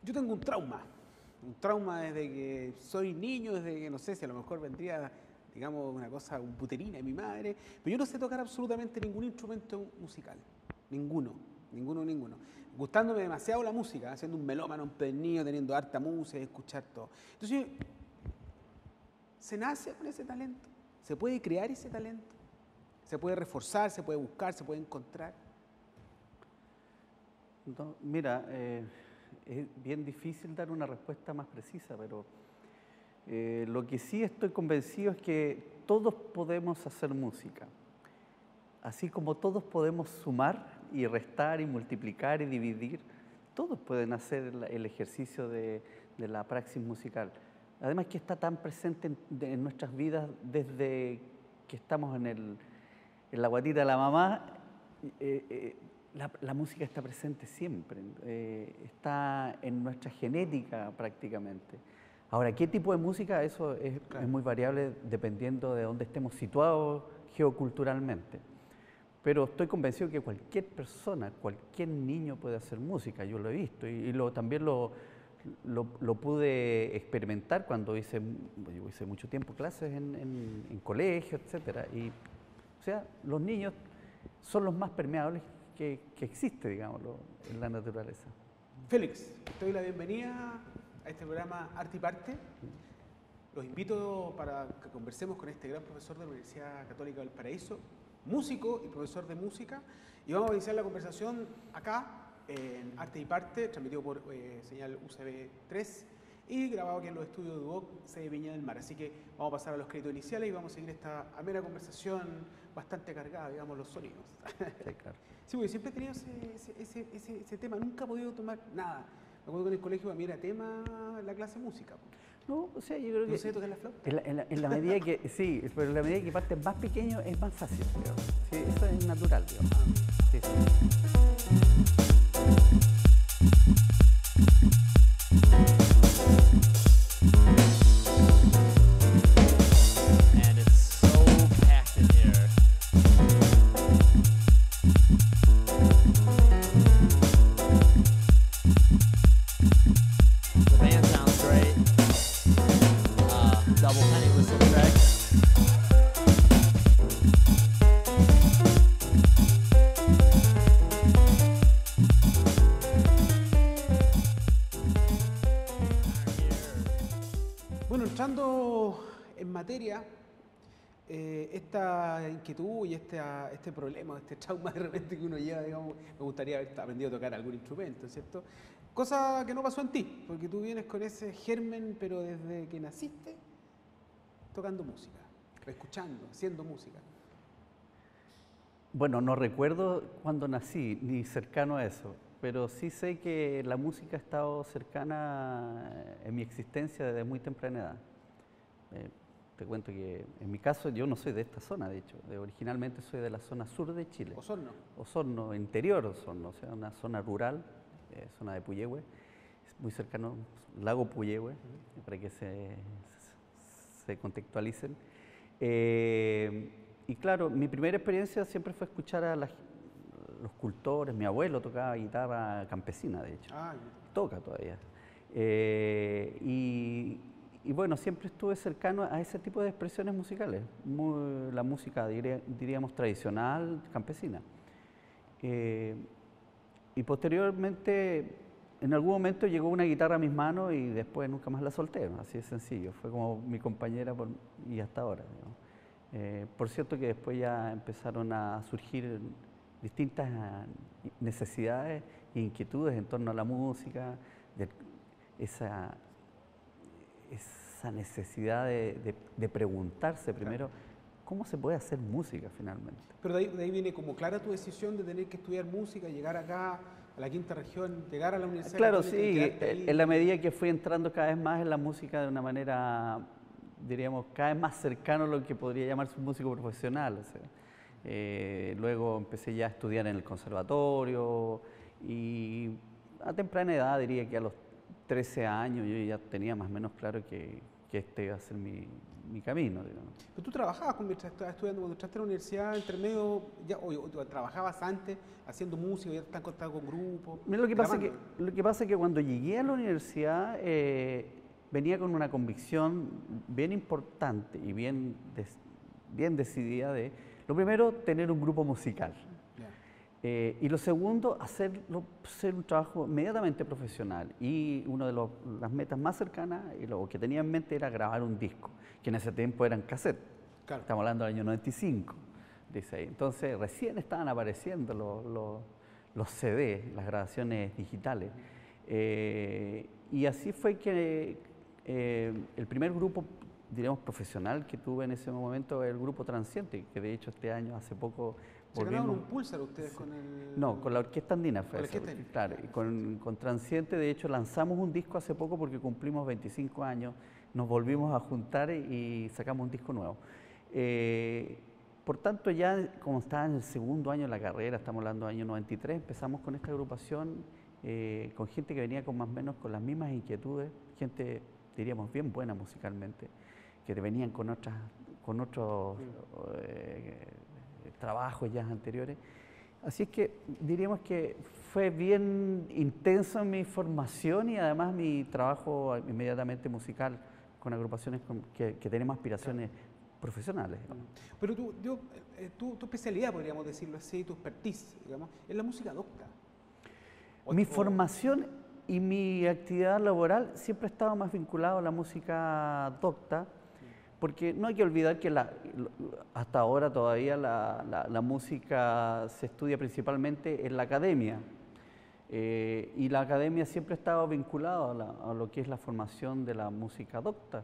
Yo tengo un trauma desde que soy niño, desde que no sé si a lo mejor vendría, digamos, una cosa, un puterina de mi madre, pero yo no sé tocar absolutamente ningún instrumento musical, ninguno, ninguno. Gustándome demasiado la música, siendo un melómano, un pernillo, teniendo harta música y escuchar todo. Entonces, ¿se nace con ese talento? ¿Se puede crear ese talento? ¿Se puede reforzar, se puede buscar, se puede encontrar? No, mira, es bien difícil dar una respuesta más precisa, pero lo que sí estoy convencido es que todos podemos hacer música. Así como todos podemos sumar y restar y multiplicar y dividir, todos pueden hacer el ejercicio de la praxis musical. Además que está tan presente en nuestras vidas desde que estamos en la guatita de la mamá. La música está presente siempre, está en nuestra genética prácticamente. Ahora, ¿qué tipo de música? Eso es muy variable dependiendo de dónde estemos situados geoculturalmente. Pero estoy convencido que cualquier persona, cualquier niño puede hacer música. Yo lo he visto y también lo pude experimentar cuando hice mucho tiempo clases en colegio, etc. O sea, los niños son los más permeables que existe, digámoslo, en la naturaleza. Félix, te doy la bienvenida a este programa Arte y Parte. Los invito para que conversemos con este gran profesor de la Universidad Católica del Paraíso, músico y profesor de música, y vamos a iniciar la conversación acá en Arte y Parte, transmitido por señal UCB 3 y grabado aquí en los estudios de UOC, sede Viña del Mar. Así que vamos a pasar a los créditos iniciales y vamos a seguir esta amena conversación bastante cargada, digamos, los sonidos. Sí, claro. Sí, porque siempre he tenido ese tema, nunca he podido tomar nada. Me acuerdo que en el colegio para mí era tema la clase de música. No, o sea, yo creo que... ¿No sé tocar la flauta? En la medida que... Sí, pero en la medida que partes más pequeño es más fácil, digamos. Sí, eso es natural, digamos. Sí, And it's so packed in here. The band sounds great. Double penny whistle tracks. Bueno, entrando en materia, esta inquietud y este problema, este trauma de repente que uno lleva, digamos, me gustaría haber aprendido a tocar algún instrumento, ¿cierto? Cosa que no pasó en ti, porque tú vienes con ese germen, pero desde que naciste, tocando música, escuchando, haciendo música. Bueno, no recuerdo cuando nací, ni cercano a eso, pero sí sé que la música ha estado cercana en mi existencia desde muy temprana edad. Te cuento que en mi caso yo no soy de esta zona, de hecho, originalmente soy de la zona sur de Chile. Osorno. Osorno, interior Osorno, o sea, una zona rural, zona de Puyehue, muy cercano, lago Puyehue, para que se contextualicen. Y claro, mi primera experiencia siempre fue escuchar a los cultores. Mi abuelo tocaba guitarra campesina, de hecho. Toca todavía. Y bueno, siempre estuve cercano a ese tipo de expresiones musicales. La música, diríamos, tradicional, campesina. Y posteriormente, en algún momento llegó una guitarra a mis manos y después nunca más la solté, ¿no? Así de sencillo. Fue como mi compañera y hasta ahora, digamos. Por cierto que después ya empezaron a surgir distintas necesidades e inquietudes en torno a la música, esa necesidad de preguntarse primero cómo se puede hacer música finalmente. Pero de ahí viene como clara tu decisión de tener que estudiar música, llegar acá a la quinta región, llegar a la universidad. Claro, sí, en la medida que fui entrando cada vez más en la música de una manera, diríamos, cada vez más cercano a lo que podría llamarse un músico profesional. O sea, luego empecé ya a estudiar en el conservatorio y a temprana edad, diría que a los 13 años, yo ya tenía más o menos claro que este iba a ser mi mi camino, digamos. Pero tú trabajabas mientras estabas estudiando, cuando entraste a la universidad, entre medio, ya, o trabajabas antes haciendo música, ya estás en contacto con grupos. Mira, lo que pasa es que cuando llegué a la universidad venía con una convicción bien importante y bien decidida de, lo primero, tener un grupo musical. Y lo segundo, ser un trabajo inmediatamente profesional. Y una de las metas más cercanas y lo que tenía en mente era grabar un disco, que en ese tiempo eran cassette. Claro. Estamos hablando del año 95, dice ahí. Entonces recién estaban apareciendo los CD, las grabaciones digitales. Y así fue que el primer grupo, diríamos, profesional que tuve en ese momento el grupo Transiente, que de hecho este año, hace poco, ¿Se ganaron un Pulsar ustedes con el...? No, con la Orquesta Andina fue eso. Claro, y con Transiente, de hecho, lanzamos un disco hace poco porque cumplimos 25 años, nos volvimos a juntar y sacamos un disco nuevo. Por tanto, ya como estaba en el segundo año de la carrera, estamos hablando del año 93, empezamos con esta agrupación, con gente que venía con más o menos con las mismas inquietudes, gente, diríamos, bien buena musicalmente, que venían con otros trabajos ya anteriores. Así es que diríamos que fue bien intenso mi formación y además mi trabajo inmediatamente musical con agrupaciones que tenemos aspiraciones profesionales. Pero tu especialidad, podríamos decirlo así, tu expertise, digamos, es la música docta. Mi formación y mi actividad laboral siempre ha estado más vinculado a la música docta, porque no hay que olvidar que hasta ahora todavía la música se estudia principalmente en la academia. Y la academia siempre ha estado vinculada a lo que es la formación de la música docta.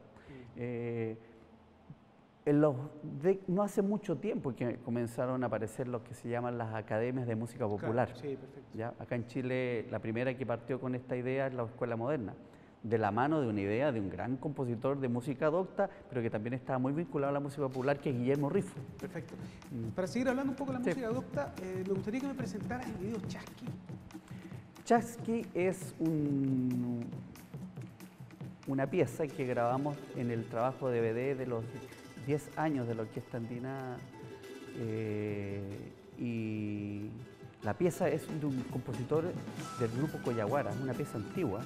No hace mucho tiempo que comenzaron a aparecer lo que se llaman las academias de música popular. Claro, sí, perfecto. ¿Ya? Acá en Chile la primera que partió con esta idea es la Escuela Moderna, de la mano de una idea de un gran compositor de música docta, pero que también estaba muy vinculado a la música popular, que es Guillermo Rifo. Perfecto. Para seguir hablando un poco de la música docta, me gustaría que me presentaras el video Chasqui. Chasqui es una pieza que grabamos en el trabajo de DVD de los 10 años de la Orquesta Andina, y la pieza es de un compositor del grupo Coyaguara, una pieza antigua,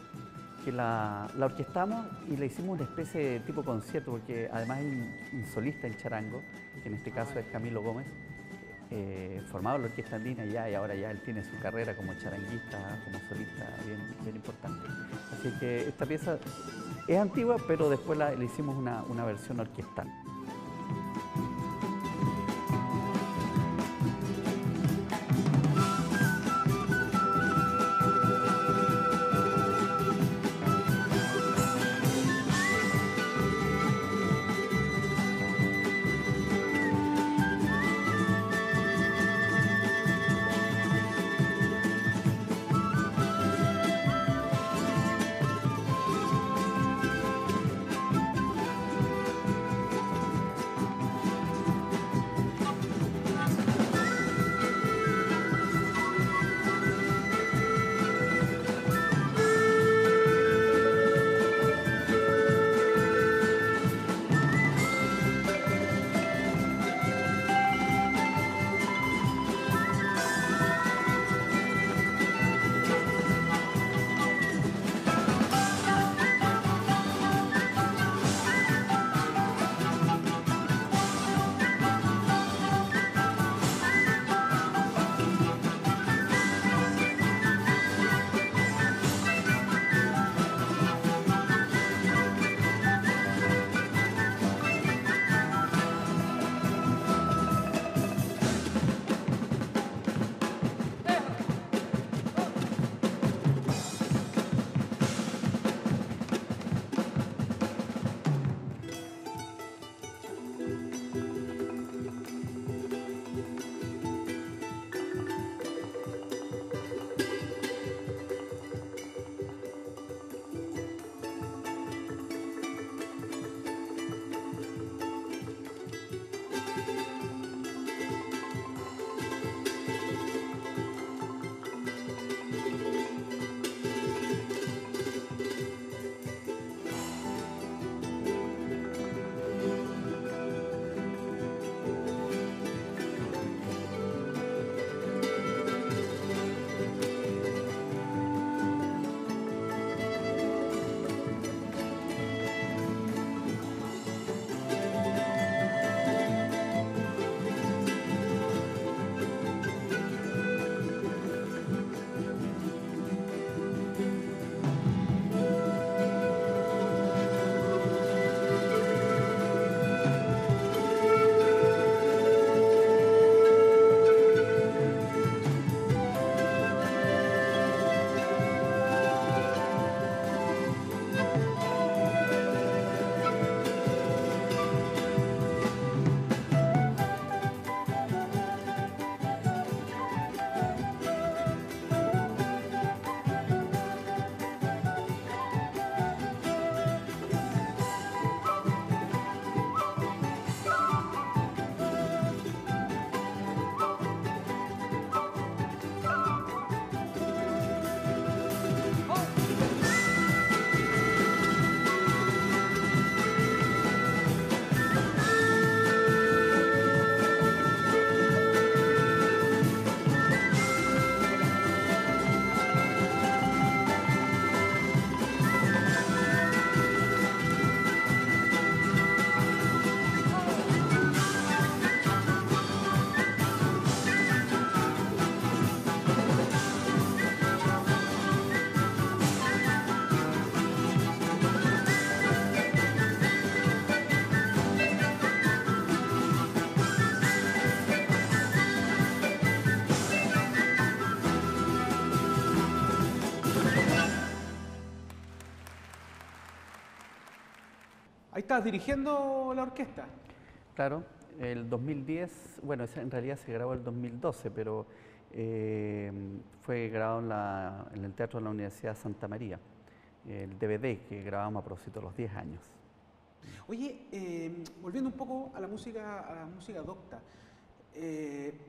que la orquestamos y le hicimos una especie de tipo concierto, porque además hay un solista en charango, que en este caso es Camilo Gómez, formado en la Orquesta Andina ya, y ahora ya él tiene su carrera como charanguista, como solista bien importante. Así que esta pieza es antigua, pero después le hicimos una versión orquestal. Ahí estás dirigiendo la orquesta. Claro, el 2010, bueno, en realidad se grabó el 2012, pero fue grabado en el Teatro de la Universidad de Santa María, el DVD que grabamos a propósito de los 10 años. Oye, volviendo un poco a la música docta.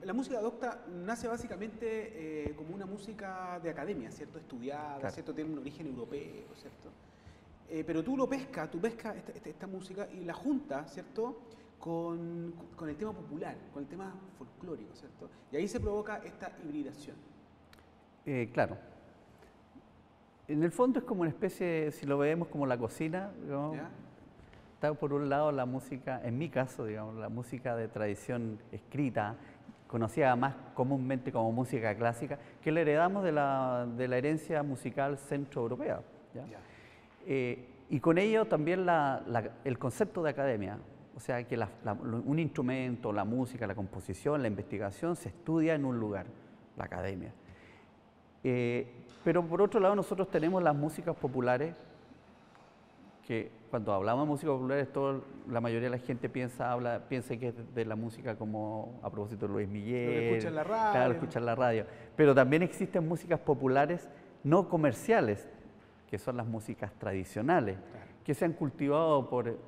La música docta nace básicamente como una música de academia, ¿cierto? Estudiada, Claro. ¿cierto? Tiene un origen europeo, ¿cierto? Pero tú pescas esta música y la juntas, ¿cierto? Con el tema popular, con el tema folclórico, ¿cierto? Y ahí se provoca esta hibridación. Claro. En el fondo es como una especie, si lo vemos como la cocina, digamos, ¿Ya? está por un lado la música, en mi caso, digamos, la música de tradición escrita, conocida más comúnmente como música clásica, que le heredamos de la herencia musical centroeuropea. ¿Ya? Ya. Y con ello también el concepto de academia, o sea que un instrumento, la música, la composición, la investigación se estudia en un lugar, la academia. Pero por otro lado nosotros tenemos las músicas populares, que cuando hablamos de música popular, la mayoría de la gente piensa que es de la música como a propósito de Luis Miguel. Lo que escucha en la radio. Claro, escuchar la radio. Pero también existen músicas populares no comerciales, que son las músicas tradicionales, Claro. que se han cultivado por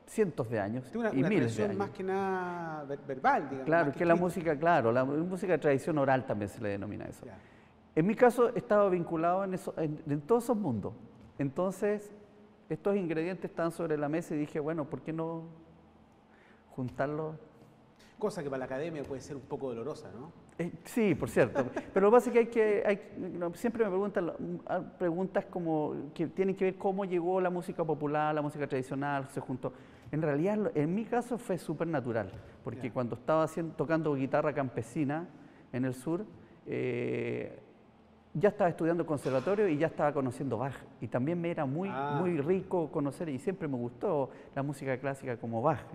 cientos de años Tiene y una miles de tradición años. más que nada verbal, digamos. Claro, más que la escrita. música, claro, la música de tradición oral también se le denomina eso. Ya. En mi caso estaba vinculado en todos esos mundos. Entonces, estos ingredientes estaban sobre la mesa y dije, bueno, ¿por qué no juntarlos? Cosa que para la academia puede ser un poco dolorosa, ¿no? Sí, por cierto. Pero lo que pasa es que siempre me preguntan preguntas como que tienen que ver cómo llegó la música popular, la música tradicional, se juntó. En realidad, en mi caso fue súper natural, porque Ya. cuando estaba tocando guitarra campesina en el sur, ya estaba estudiando conservatorio y ya estaba conociendo Bach. Y también me era muy rico conocer, y siempre me gustó la música clásica como Bach.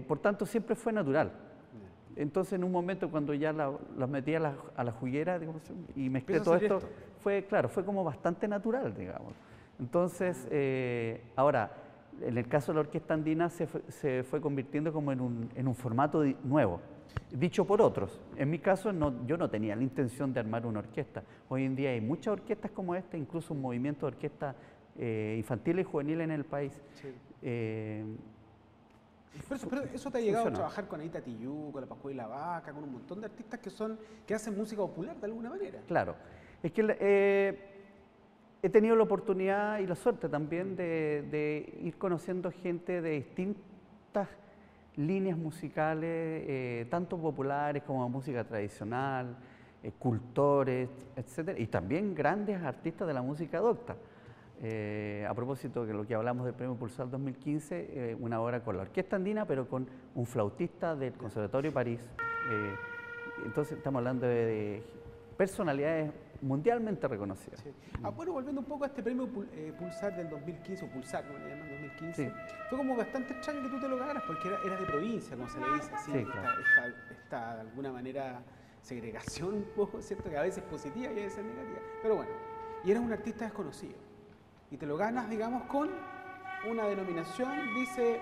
Por tanto, siempre fue natural. Entonces, en un momento cuando ya las metí a la juguera, digamos, y mezclé Empieza a todo salir esto, fue como bastante natural, digamos. Entonces, ahora, en el caso de la orquesta andina se fue convirtiendo como en un formato nuevo, dicho por otros. En mi caso, yo no tenía la intención de armar una orquesta. Hoy en día hay muchas orquestas como esta, incluso un movimiento de orquestas infantiles y juveniles en el país. Sí. Eh, Pero eso te ha llegado a Funciona. trabajar con Anita Tijoux, con la Pascua y la Vaca, con un montón de artistas que hacen música popular de alguna manera. Claro, es que he tenido la oportunidad y la suerte también de ir conociendo gente de distintas líneas musicales, tanto populares como música tradicional, cultores, etcétera, y también grandes artistas de la música docta. A propósito de lo que hablamos del Premio Pulsar 2015, una obra con la Orquesta Andina, pero con un flautista del Conservatorio de París. Entonces estamos hablando de personalidades mundialmente reconocidas. Sí. Bueno, volviendo un poco a este premio Pulsar del 2015, o Pulsar, como le llaman, 2015, Sí. fue como bastante extraño que tú te lo ganaras, porque era de provincia, como se le dice, así, Sí, claro. esta, de alguna manera, segregación un poco, ¿cierto? Que a veces es positiva y a veces es negativa. Pero bueno, y eres un artista desconocido, y te lo ganas, digamos, con una denominación, dice,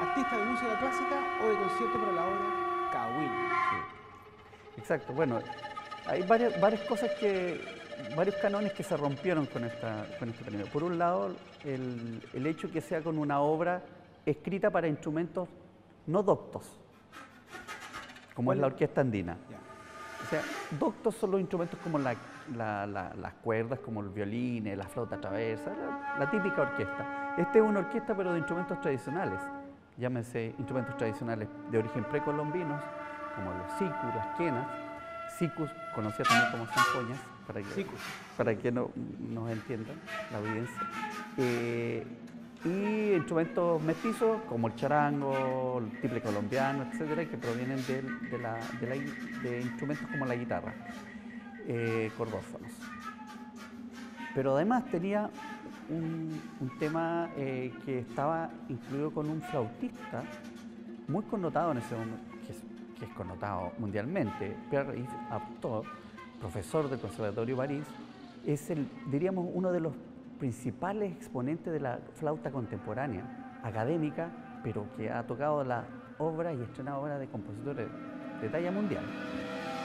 artista de música clásica o de concierto para la obra Kawin. Exacto, bueno, hay varias cosas varios cánones que se rompieron con este premio. Por un lado, el hecho que sea con una obra escrita para instrumentos no doctos, como es la orquesta andina. Ya. O sea, doctos son los instrumentos como las cuerdas, como el violín, la flauta traversa, la típica orquesta. Esta es una orquesta pero de instrumentos tradicionales, llámense instrumentos tradicionales de origen precolombinos, como los sicus, las quenas, sicus, conocida también como zampoñas, para que nos entiendan la audiencia. Y instrumentos mestizos como el charango, el tiple colombiano, etcétera, que provienen de instrumentos como la guitarra, cordófonos. Pero además tenía un tema que estaba incluido con un flautista muy connotado en ese momento, que es connotado mundialmente, Pierre-Yves Abteau, profesor del Conservatorio de París, es diríamos, uno de los principales exponentes de la flauta contemporánea, académica, pero que ha tocado las obras y estrenado obras de compositores de talla mundial.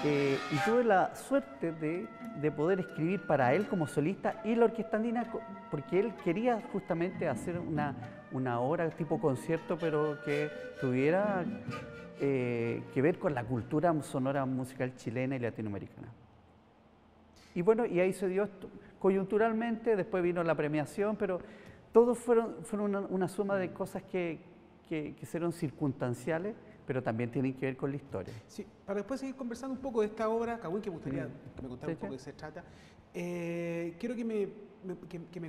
Y tuve la suerte de poder escribir para él como solista y la orquesta andina, porque él quería justamente hacer una obra tipo concierto, pero que tuviera que ver con la cultura sonora musical chilena y latinoamericana. Y bueno, y ahí se dio esto. Coyunturalmente, después vino la premiación, pero todos fueron una suma de cosas que fueron circunstanciales, pero también tienen que ver con la historia. Sí, para después seguir conversando un poco de esta obra, Cagüín, que me gustaría que me contara un poco de qué se trata. Quiero que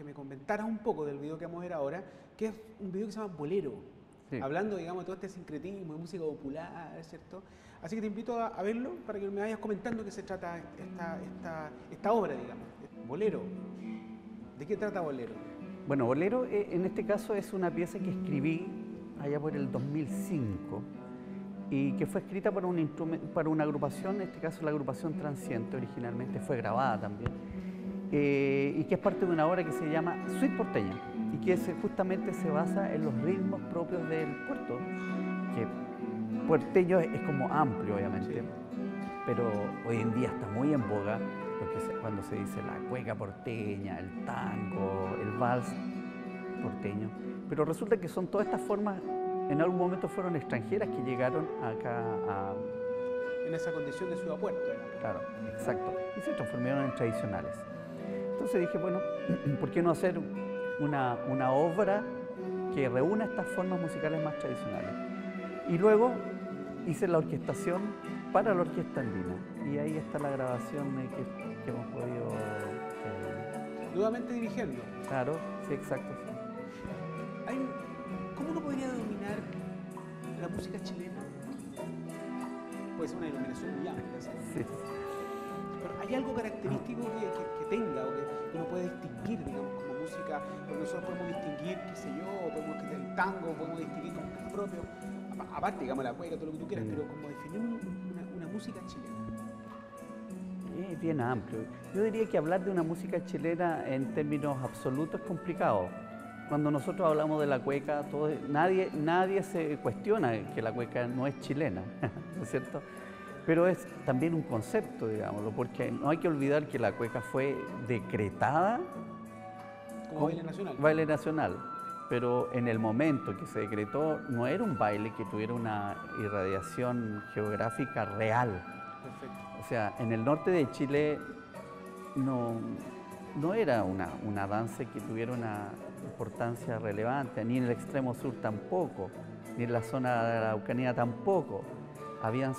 me comentaras un poco del video que vamos a ver ahora, que es un video que se llama Bolero, hablando, digamos, de todo este sincretismo de música popular, ¿cierto? Así que te invito a verlo para que me vayas comentando de qué se trata esta obra, digamos. Bolero. ¿De qué trata Bolero? Bueno, Bolero en este caso es una pieza que escribí allá por el 2005 y que fue escrita para una agrupación, en este caso la agrupación Transiente, originalmente fue grabada también, y que es parte de una obra que se llama Suite Porteña y que justamente se basa en los ritmos propios del puerto, que puerteño es como amplio obviamente, pero hoy en día está muy en boga cuando se dice la cueca porteña, el tango, el vals porteño. Pero resulta que son todas estas formas, en algún momento fueron extranjeras que llegaron acá en esa condición de ciudad-puerto. Claro, exacto. Y se transformaron en tradicionales. Entonces dije, bueno, ¿por qué no hacer una obra que reúna estas formas musicales más tradicionales? Y luego hice la orquestación para la orquesta andina. Y ahí está la grabación que hemos podido... Nuevamente dirigiendo. Claro, sí, exacto. Sí. ¿Cómo uno podría denominar la música chilena? Puede ser una denominación muy amplia, ¿sabes? Sí. Pero ¿hay algo característico que tenga o que uno puede distinguir, digamos, como música? Porque nosotros podemos distinguir, qué sé yo, podemos distinguir el tango, podemos distinguir como que es propio, aparte, digamos, la cueca, todo lo que tú quieras, pero como definir una música chilena. Es bien amplio. Yo diría que hablar de una música chilena en términos absolutos es complicado. Cuando nosotros hablamos de la cueca, nadie se cuestiona que la cueca no es chilena, ¿no es cierto? Pero es también un concepto, digámoslo, porque no hay que olvidar que la cueca fue decretada como baile nacional. Baile nacional, pero en el momento que se decretó no era un baile que tuviera una irradiación geográfica real. Perfecto. O sea, en el norte de Chile no era una danza que tuviera una importancia relevante, ni en el extremo sur tampoco, ni en la zona de la Araucanía tampoco. Habían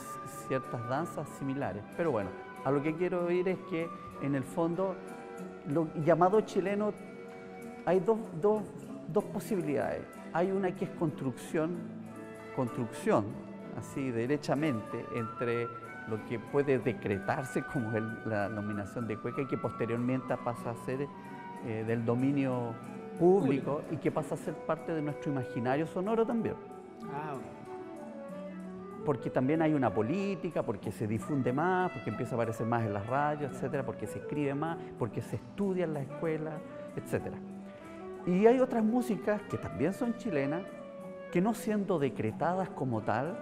ciertas danzas similares. Pero bueno, a lo que quiero ir es que en el fondo, lo llamado chileno, hay dos posibilidades. Hay una que es construcción, así derechamente, entre lo que puede decretarse como la nominación de cueca y que posteriormente pasa a ser del dominio público y que pasa a ser parte de nuestro imaginario sonoro también. Ah, ok. Porque también hay una política, porque se difunde más, porque empieza a aparecer más en las radios, etcétera, porque se escribe más, porque se estudia en las escuelas, etcétera. Y hay otras músicas que también son chilenas, que no siendo decretadas como tal,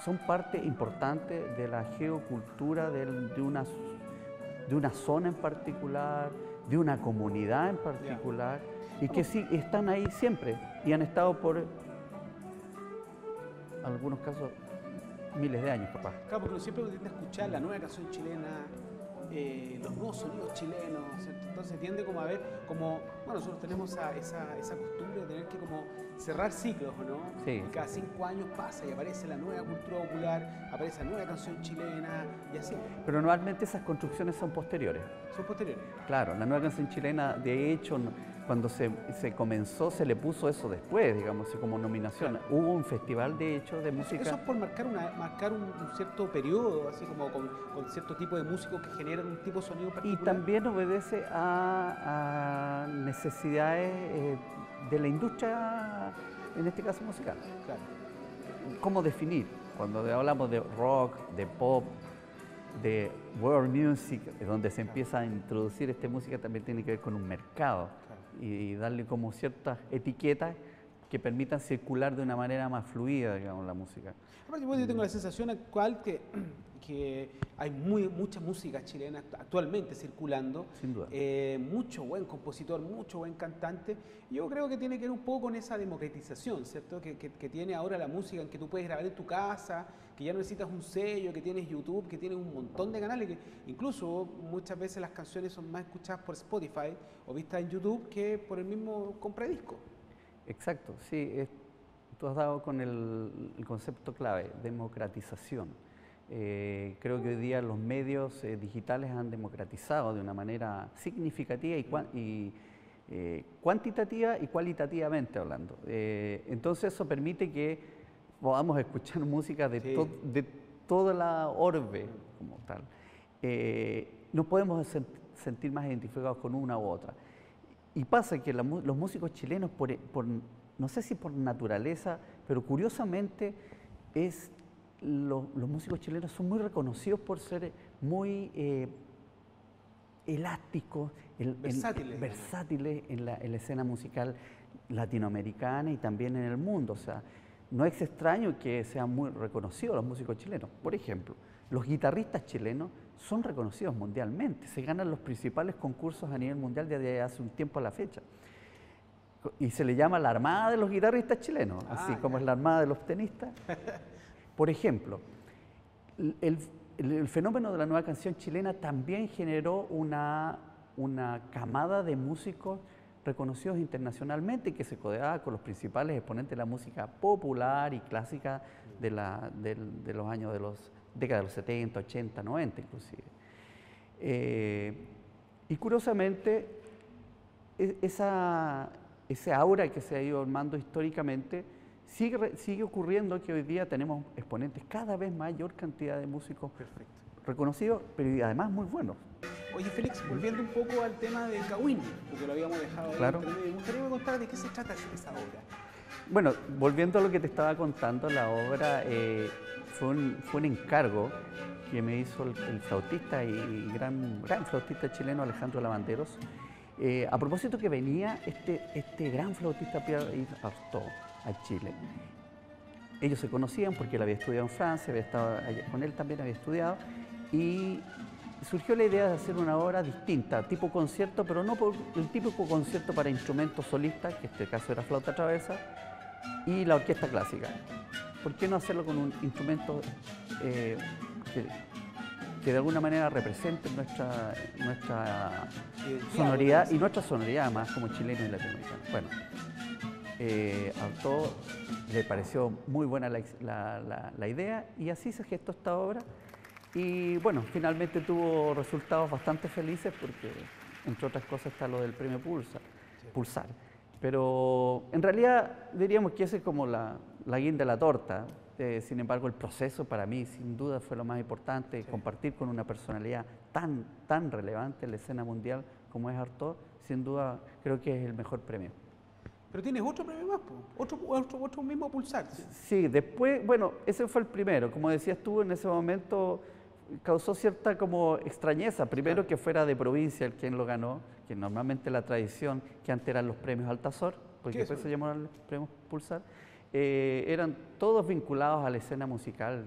son parte importante de la geocultura de una zona en particular, de una comunidad en particular, y que sí están ahí siempre y han estado por algunos casos miles de años, capaz. Claro, porque siempre uno tiende a escuchar la nueva canción chilena, los nuevos sonidos chilenos, ¿cierto? Entonces tiende como a ver, bueno, nosotros tenemos esa costumbre de tener que como cerrar ciclos, ¿no? Sí. Y cada 5 años pasa y aparece la nueva cultura popular, aparece la nueva canción chilena y así. Pero normalmente esas construcciones son posteriores. Son posteriores. Claro, la nueva canción chilena, de hecho, cuando se comenzó, se le puso eso después, digamos, como nominación. Claro. Hubo un festival, de hecho, de música. Eso es por marcar un cierto periodo, así como con cierto tipo de músicos que generan un tipo de sonido particular. Y también obedece a necesidades de la industria, en este caso musical. Claro. ¿Cómo definir? Cuando hablamos de rock, de pop, de world music, donde se empieza a introducir esta música, también tiene que ver con un mercado y darle como ciertas etiquetas que permitan circular de una manera más fluida, digamos, la música. Aparte, yo tengo la sensación actual que hay mucha música chilena actualmente circulando. Sin duda. Mucho buen compositor, mucho buen cantante. Yo creo que tiene que ver un poco con esa democratización, ¿cierto? Que tiene ahora la música, en que tú puedes grabar en tu casa, que ya no necesitas un sello, que tienes YouTube, que tienes un montón de canales, que incluso muchas veces las canciones son más escuchadas por Spotify o vistas en YouTube que por el mismo compradisco. Exacto, sí, tú has dado con el concepto clave, democratización. Creo que hoy día los medios digitales han democratizado de una manera significativa y cuantitativa y cualitativamente hablando. Entonces eso permite que podamos escuchar música de toda la orbe como tal. Nos podemos sentir más identificados con una u otra. Y pasa que los músicos chilenos, no sé si por naturaleza, pero curiosamente los músicos chilenos son muy reconocidos por ser muy elásticos, versátiles en la escena musical latinoamericana y también en el mundo. O sea, no es extraño que sean muy reconocidos los músicos chilenos. Por ejemplo, los guitarristas chilenos son reconocidos mundialmente, se ganan los principales concursos a nivel mundial desde hace un tiempo a la fecha. Y se le llama la armada de los guitarristas chilenos, así como es la armada de los tenistas. Por ejemplo, el fenómeno de la nueva canción chilena también generó una camada de músicos reconocidos internacionalmente que se codeaba con los principales exponentes de la música popular y clásica de los años décadas de los 70, 80, 90 inclusive. Y curiosamente, ese aura que se ha ido armando históricamente, sigue ocurriendo que hoy día tenemos exponentes cada vez mayor cantidad de músicos reconocidos, pero además muy buenos. Oye, Félix, volviendo un poco al tema de Kawin, porque lo habíamos dejado ahí. Claro. Me gustaría contar de qué se trata esa obra. Bueno, volviendo a lo que te estaba contando, la obra fue un encargo que me hizo el flautista y gran flautista chileno Alejandro Lavanderos. A propósito que venía este gran flautista Pierre Artaud a Chile. Ellos se conocían porque él había estudiado en Francia, había estado allá, con él también había estudiado, y surgió la idea de hacer una obra distinta, tipo concierto, pero no por el típico concierto para instrumentos solistas, que en este caso era flauta traversa, y la orquesta clásica. ¿Por qué no hacerlo con un instrumento que de alguna manera represente nuestra sonoridad y nuestra sonoridad más como chilenos y latinoamericanos? Bueno, a Artaud le pareció muy buena la idea y así se gestó esta obra y bueno, finalmente tuvo resultados bastante felices porque entre otras cosas está lo del premio Pulsar. Pero en realidad diríamos que ese es como la guinda de la torta. Sin embargo, el proceso para mí sin duda fue lo más importante, compartir con una personalidad tan relevante en la escena mundial como es Artaud, sin duda creo que es el mejor premio. Pero tienes otro premio más, otro mismo Pulsar. Sí, después, bueno, ese fue el primero. Como decías tú, en ese momento causó cierta como extrañeza. Primero que fuera de provincia el quien lo ganó, que normalmente la tradición que antes eran los premios Altazor, porque después se llamaron los premios Pulsar, eran todos vinculados a la escena musical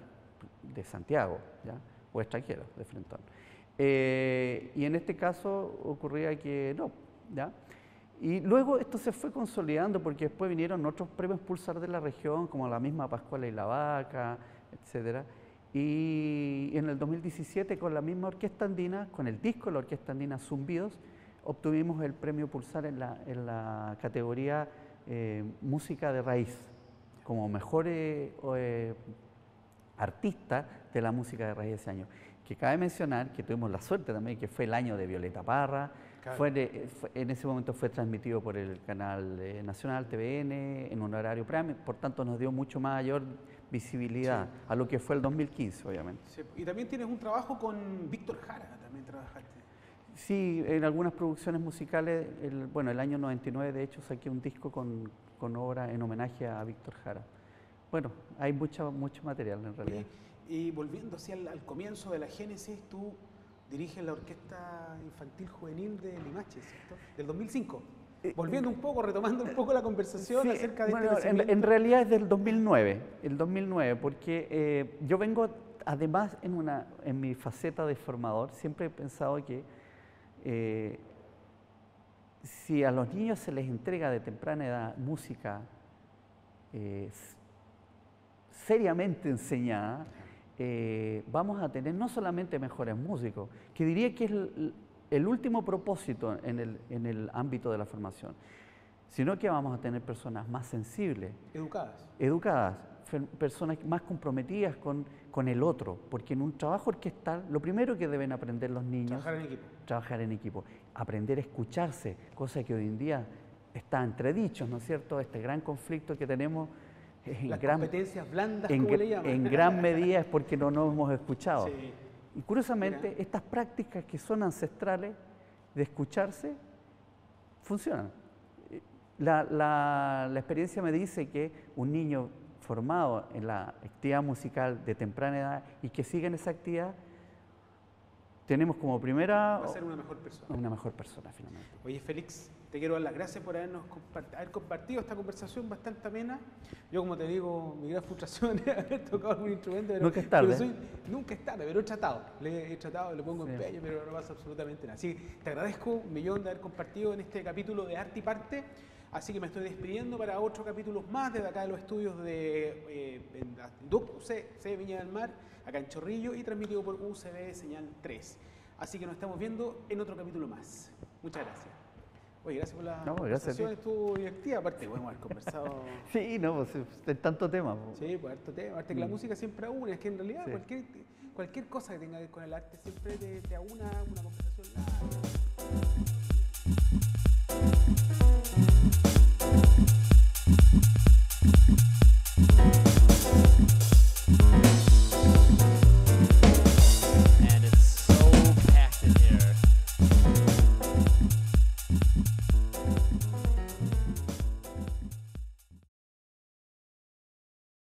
de Santiago, ¿ya? O extranjeros de Frentón. Y en este caso ocurría que no, ¿ya? Y luego esto se fue consolidando porque después vinieron otros premios Pulsar de la región, como la misma Pascuala y la Vaca, etcétera. Y en el 2017, con la misma Orquesta Andina, con el disco de la Orquesta Andina Zumbidos, obtuvimos el premio Pulsar en la categoría Música de Raíz, como mejor artista de la música de raíz ese año. Que cabe mencionar que tuvimos la suerte también que fue el año de Violeta Parra, claro. En ese momento fue transmitido por el canal nacional TVN en un horario prime, por tanto nos dio mucho mayor visibilidad a lo que fue el 2015, obviamente. Sí. Y también tienes un trabajo con Víctor Jara, también trabajaste. Sí, en algunas producciones musicales, el año 99 de hecho saqué un disco con obra en homenaje a Víctor Jara. Bueno, hay mucho material en realidad. Y volviendo así al comienzo de la génesis, tú diriges la Orquesta Infantil Juvenil de Limache, ¿cierto? Del 2005. Volviendo un poco, retomando un poco la conversación Sí, acerca de bueno, este crecimiento. en realidad es del 2009, porque yo vengo, además, en mi faceta de formador, siempre he pensado que si a los niños se les entrega de temprana edad música seriamente enseñada, vamos a tener no solamente mejores músicos, que diría que es el último propósito en el ámbito de la formación, sino que vamos a tener personas más sensibles, educadas, personas más comprometidas con el otro, porque en un trabajo orquestal lo primero que deben aprender los niños trabajar en equipo, aprender a escucharse, cosa que hoy en día está entre dichos, ¿no es cierto? Este gran conflicto que tenemos las competencias blandas, como le llaman. En gran medida es porque no nos hemos escuchado. Sí. Y curiosamente, estas prácticas que son ancestrales de escucharse funcionan. La experiencia me dice que un niño formado en la actividad musical de temprana edad y que sigue en esa actividad, tenemos como primera... Va a ser una mejor persona. Una mejor persona, finalmente. Oye, Félix, te quiero dar las gracias por haber compartido esta conversación bastante amena. Yo, como te digo, mi gran frustración es haber tocado algún instrumento. Pero, nunca es tarde. Nunca es tarde, pero he tratado, le pongo empeño, pero no pasa absolutamente nada. Así que te agradezco un millón de haber compartido en este capítulo de Arte y Parte. Así que me estoy despidiendo para otros capítulos más desde acá de los estudios de DUC UC Viña del Mar, acá en Chorrillo, y transmitido por UCB Señal 3. Así que nos estamos viendo en otro capítulo más. Muchas gracias. Oye, gracias por la conversación, estuvo divertida. Aparte, podemos haber conversado... Sí, no, pues es tanto tema. Sí, pues harto tema. Aparte que la música siempre aúna, es que en realidad cualquier cosa que tenga que ver con el arte siempre te aúna una conversación larga.